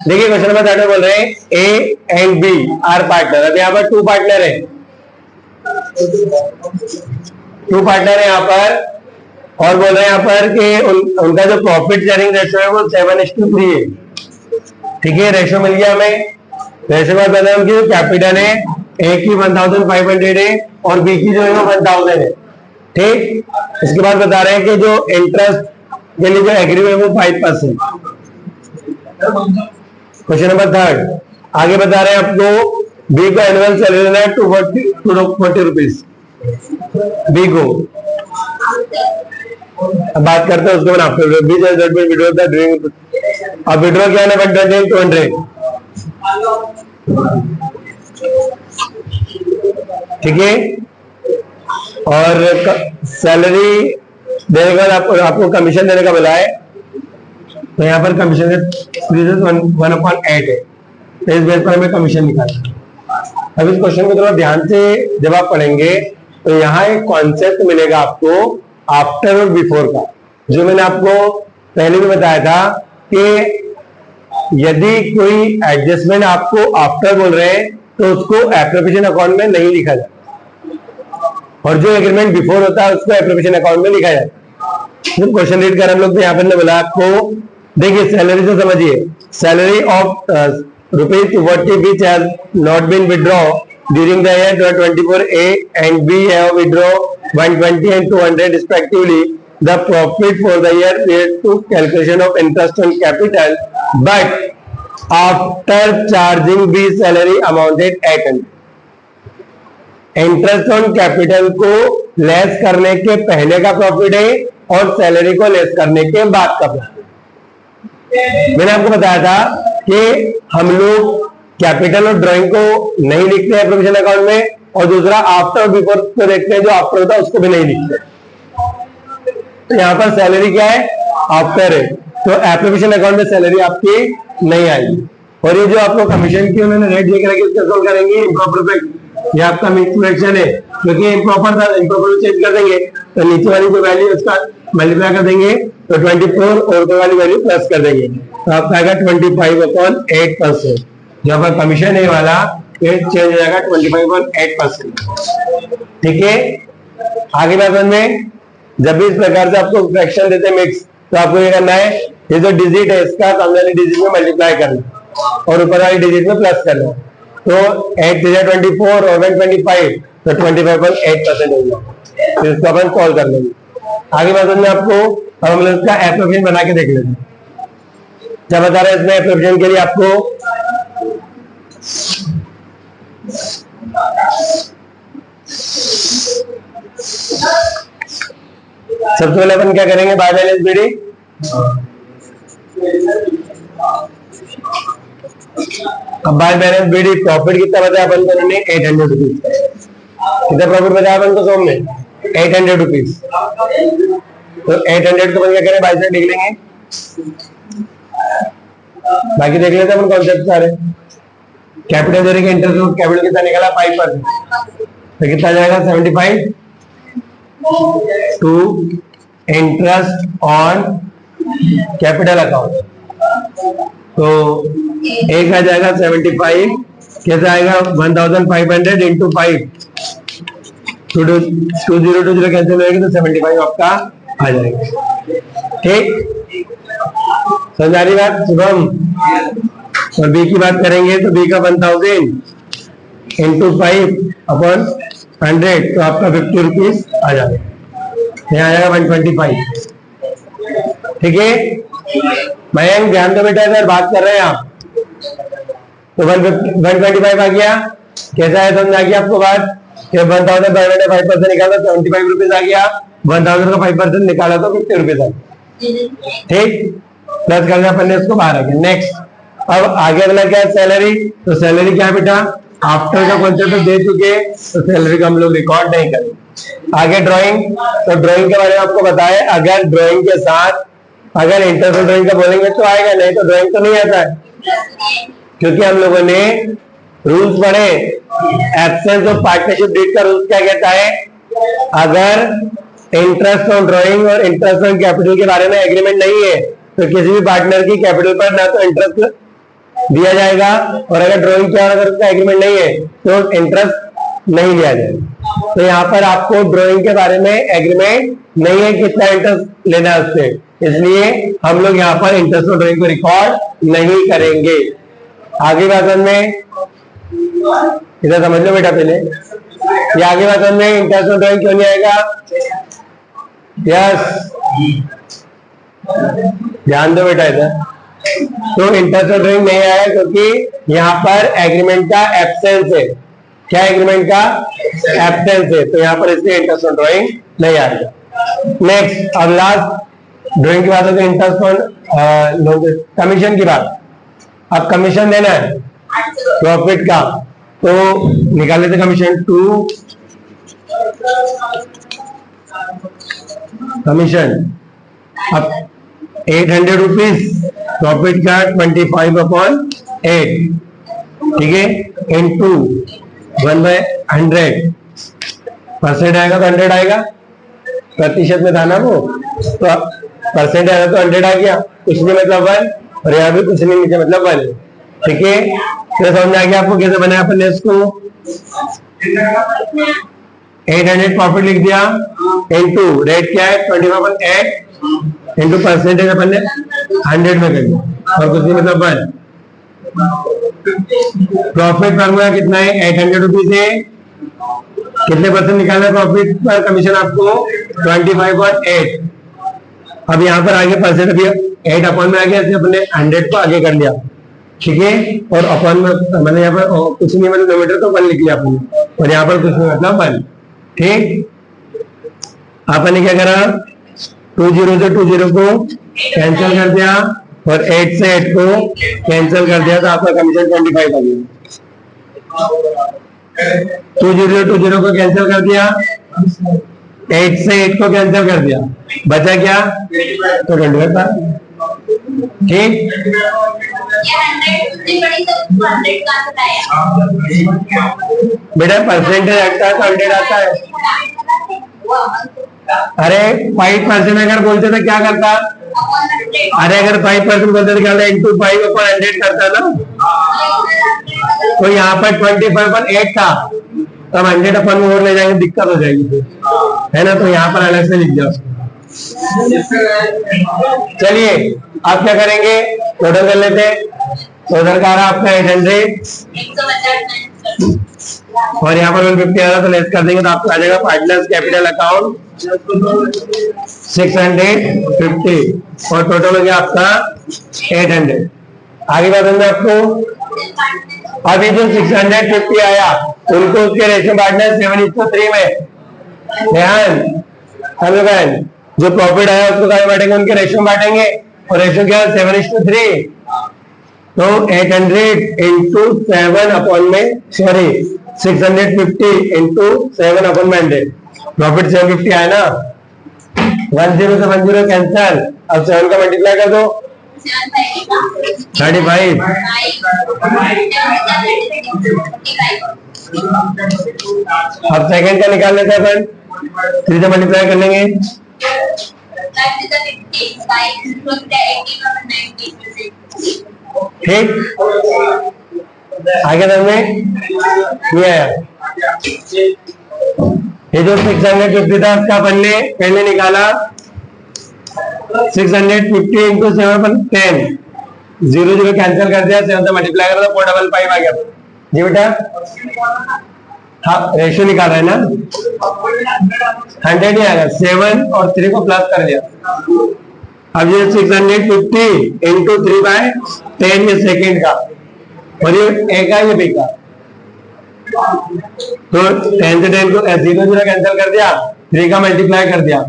देखिए question number 3 में बोल रहे हैं A and B are partner. अब यहाँ पर 2 पार्टनर है, 2 पार्टनर है यहाँ पर, और बोल रहे हैं यहाँ पर कि उनका जो प्रॉफिट शेयरिंग रेशो है वो 7:3 है। ठीक है, रेशो मिल गया हमें। रेशो में पता है उनकी जो कैपिटल है ए की 1500 है और बी की जो है वो 1000 है। ठीक, इसके बाद बता रहे हैं कि जो इंटरेस्ट के लिए जो एग्री है वो 5%। क्वेश्चन नंबर 3 आगे बता रहे हैं आपको बी को एनुअल सैलरी लेना है 240 रुपीज बी को। अब बात करते हैं उसके बाद after B withdraw the during. अब विड्रॉ क्या है 120 200। ठीक है, और सैलरी देने के बाद आपको कमीशन देने का बोला है, तो यहाँ पर कमीशन 1/8 है, तो इस बेस पर हमें कमीशन निकालना। अब इस क्वेश्चन को थोड़ा ध्यान से जब आप पढ़ेंगे तो यहाँ एक कॉन्सेप्ट मिलेगा आपको आफ्टर और बिफोर का, जो मैंने आपको पहले भी बताया था कि यदि कोई एडजस्टमेंट आपको आफ्टर बोल रहे हैं तो उसको एप्रोप्रिएशन अकाउंट में नहीं लिखा जाता, और जो एग्रीमेंट बिफोर होता है उसको एप्रोप्रिएशन अकाउंट में लिखा जाता है। क्वेश्चन रीड कर हम लोग, तो यहाँ पर बोला आपको, देखिए सैलरी से समझिए, salary of ₹240 which has not been withdrawn during the year 2024, A and B have withdrawn 120 and 200 respectively. The profit for the year led to calculation of interest on capital, but after charging B salary amounted 800. Interest on capital को less करने के पहले का profit है और salary को less करने के बाद का प्रॉफिट। मैंने आपको बताया था कि हम लोग कैपिटल और ड्राइंग को नहीं लिखते हैं प्रोविजन अकाउंट में, और दूसरा आफ्टर और बिफोर को देखते हैं, जो आफ्टर होता है उसको भी नहीं लिखते। तो यहाँ पर सैलरी क्या है, आफ्टर है, तो एप्लीकेशन अकाउंट में सैलरी आपकी नहीं आएगी। और ये जो आपको कमीशन की उन्होंने रेट देकर रखी उसका सोल्व करेंगे इम्प्रॉपर इफेक्ट, ये आपका मिसकैलकुलेशन है क्योंकि इम्प्रॉपर था, इम्प्रॉपर चेंज कर देंगे तो नीचे वाली जो वैल्यू उसका मल्टीप्लाई कर देंगे तो 24 और ऊपर वाली वैल्यू प्लस कर देंगे, तो आपका आएगा 25/8%। जहाँ पर कमीशन है वाला ये चेंज हो जाएगा 25/8%। ठीक है, आगे बात में जब भी इस प्रकार से आपको फ्रैक्शन देते हैं मिक्स, तो आपको ये करना है, ये जो डिजिट है इसका सामने वाली डिजिट में मल्टीप्लाई करना और ऊपर वाली डिजिट में प्लस करना, तो 8 × 24 और 125 तो 25/8% होगा। तो इसको अपन सॉल्व कर लेंगे। आगे बात में आपको अब हम लोग इसका एप्रोप्रिएशन बना के देख लेते हैं। क्या बता रहे हैं इसमें एप्रोप्रिएशन के लिए आपको, सबसे पहले अपन क्या करेंगे, बाय बैलेंस बीडी। अब बाय बैलेंस बीडी प्रॉफिट कितना बताया अपन को, 800 रुपीज। कितना प्रॉफिट बताया अपन को सोम में, 800 रुपीज। तो 800 को अपन क्या करें, बाय साइड लिख लेंगे, बाकी देख लेते हैं अपन कॉन्सेप्ट सारे। कैपिटल देने के इंटरेस्ट कैपिटल कितना निकला 5%, तो कितना जाएगा 75 to interest on capital account, तो एक आ जाएगा 75, कैसे आएगा 1500 इंटू 5, 2020 कैंसिल हो जाएगी तो 75 आपका आ जाएगा। ठीक, समझ आ रही बात शुभम। और बी की बात करेंगे तो बी का 1000 इंटू 5/100 तो आपका 50 रुपीज आ जाएगा, यहाँ आएगा 125। ठीक है, मैं ध्यान दो बेटा, अगर बात कर रहे हैं आप तो 125 आ गया, कैसा है समझ आ गया आपको बात, 1000 पर 5% निकाला 75 रुपीज आ गया, 1000 का 5% निकाला तो 50 रुपीज आ गया। ठीक, प्लस करना अपन ने उसको बाहर आ गया। नेक्स्ट, अब आगे अगला क्या है, सैलरी। तो सैलरी क्या है बेटा, आफ्टर का कॉन्सेप्ट दे चुके, तो सैलरी का हम लोग रिकॉर्ड नहीं करेंगे। आगे ड्राइंग, तो ड्राइंग के बारे में आपको बताया, अगर ड्राइंग के साथ अगर इंटरनल ड्राइंग का बोलेंगे तो आएगा, नहीं तो ड्राइंग तो नहीं आता है, क्योंकि हम लोगों ने रूल्स पढ़े। एब्सेंस ऑफ पार्टनरशिप डीड का रूल्स क्या कहता है, अगर इंटरेस्ट ऑन ड्राइंग और इंटरेस्ट ऑन कैपिटल के बारे में एग्रीमेंट नहीं है तो किसी भी पार्टनर की कैपिटल पर ना तो इंटरेस्ट दिया जाएगा, और अगर ड्राइंग किया और अगर उसका एग्रीमेंट नहीं है तो इंटरेस्ट नहीं दिया जाएगा। तो यहाँ पर आपको ड्राइंग के बारे में एग्रीमेंट नहीं है कितना इंटरेस्ट लेना है उससे, इसलिए हम लोग यहाँ पर इंटरेस्ट और ड्राइंग को रिकॉर्ड नहीं करेंगे। आगे बात में इधर समझ लो बेटा, पहले ये आगे बात में इंटरेस्ट और ड्राइंग क्यों नहीं आएगा? यस, ध्यान दो बेटा इधर। तो इंटरेस्ट और ड्राइंग नहीं आया क्योंकि यहाँ पर एग्रीमेंट का एब्सेंस है। क्या एग्रीमेंट का एब्सेंस है, तो यहाँ पर इसलिए इंटरेस्ट और ड्राइंग नहीं आएगा। नेक्स्ट, अब लास्ट ड्राइंग की बात है तो इंटरेस्ट और कमीशन की बात। अब कमीशन देना है प्रॉफिट का, तो निकाल लेते कमीशन। 2 कमीशन, अब 800 रुपीज, प्रॉफिट का 25/8, ठीक है, इंटू 1/100, परसेंट आएगा तो 100 आएगा, प्रतिशत में था ना वो, तो परसेंट आएगा तो 100 आ गया, कुछ नहीं मतलब 1, और यहाँ भी कुछ नहीं नीचे मतलब 1, ठीक है। तो समझ आ गया आपको कैसे बनाया अपन ने इसको। 800 प्रॉफिट लिख दिया, इंटू रेट क्या है 25/8, इंटू परसेंटेज अपन ने 100 में कर दिया, और कुछ नहीं मतलब 1। प्रॉफिट फॉर्मूला कितना है? 800 रुपीज है, कितने परसेंट निकालना है प्रॉफिट पर कमीशन आपको? 25/8। अब यहाँ पर आगे परसेंट, अभी 8 अपॉन में आ गया, अपने 100 को आगे कर लिया, ठीक है, और अपॉन में मैंने यहाँ पर कुछ नहीं मतलब किलोमीटर तो 1 लिख लिया आपने, और यहाँ पर कुछ नहीं मतलब 1, ठीक। आपने क्या करा? 20 से 20 को कैंसिल कर दिया, और 8 से 8 को कैंसिल कर दिया, तो आपका कमीशन 25 आ गया। 20 से 20 को कैंसिल कर दिया, 8 से 8 को कैंसिल कर दिया, बचा क्या? तो 25 था, ठीक। बेटा परसेंटेज हटता है तो 100 आता है। अरे 5% अगर बोलते तो क्या करता? अरे अगर 5% बोलते तो क्या करता? इंटू 5/100 करता ना। तो यहाँ पर 25/8 था, तो हम 100 अपन में और ले जाएंगे, दिक्कत हो जाएगी, है ना। तो यहाँ पर अलग से लिख दिया उसको। चलिए आप क्या करेंगे, टोटल कर लेते हैं। टोटल का रहा आपका 800, और यहाँ पर 150 आ रहा, तो लेस कर देंगे तो आपको आ जाएगा पार्टनर्स कैपिटल अकाउंट 650, और टोटल हो गया आपका 800। आगे बात है आपको, अभी जो 650 आया उनको उसके रेशियो बांटना है 7:3 में। ध्यान, जो प्रॉफिट आया उसको क्या बांटेंगे? उनके रेशियो बांटेंगे, और रेशियो क्या है? 7:3। तो 800 इंटू 7 अपॉन में, सॉरी 650 इंटू 7 अपॉन में 100, प्रॉफिट 750 आया ना। 10 से 10 कैंसल, अब 7 का मल्टीप्लाई कर दो, 35। अब सेकंड का निकाल लेते हैं अपन, 3 से मल्टीप्लाई कर लेंगे, ठीक। आगे में ये आया, ये जो 650 था उसका अपन ने पहले निकाला 650 इंटू 7/10, 0 कैंसिल कर दिया, 7 से मल्टीप्लाई कर दिया, 455 आ गया जी बेटा। हाँ रेशियो निकाल रहे हैं ना, 100 नहीं आएगा, 7 और 3 को प्लस कर दिया। अब ये 650 इंटू 3/10 ये सेकेंड का, और ये ए का, ये बी का, तो 10 से 10 को 0 कैंसिल कर दिया, 3 का मल्टीप्लाई कर दिया,